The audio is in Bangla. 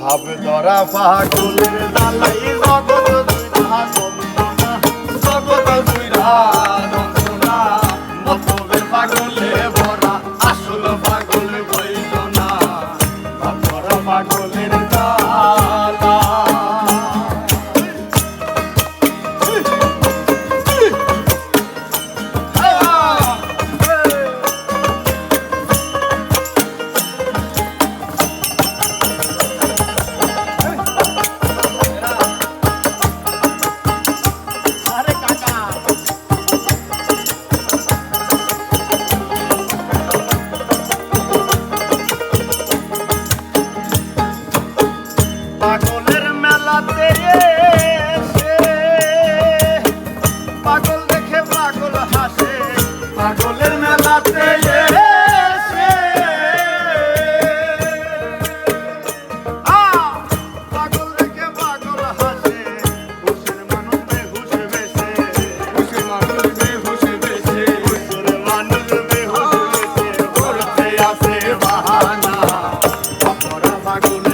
ভাবে ধরা পাগলের জ্বালাই জগৎ জুইরা যন্ত্রণা, জগৎ জুইরা যন্ত্রণা। মতলবের পাগলে ভরা আসল পাগল বইল না, ভাব ধরা পাগলের জ্বালা। পাগলের মেলাতে এসে পাগল দেখে পাগল হাসে, পাগলের মেলাতে এসে পাগল দেখে পাগল হাসে। হুশের মানুষ বেহুশ বেশে, হুশের মানুষ বেহুশ বেশে, হুশের মানুষ বেহুশ বেশে, করতে আসে বাহানা। অপরা পাগল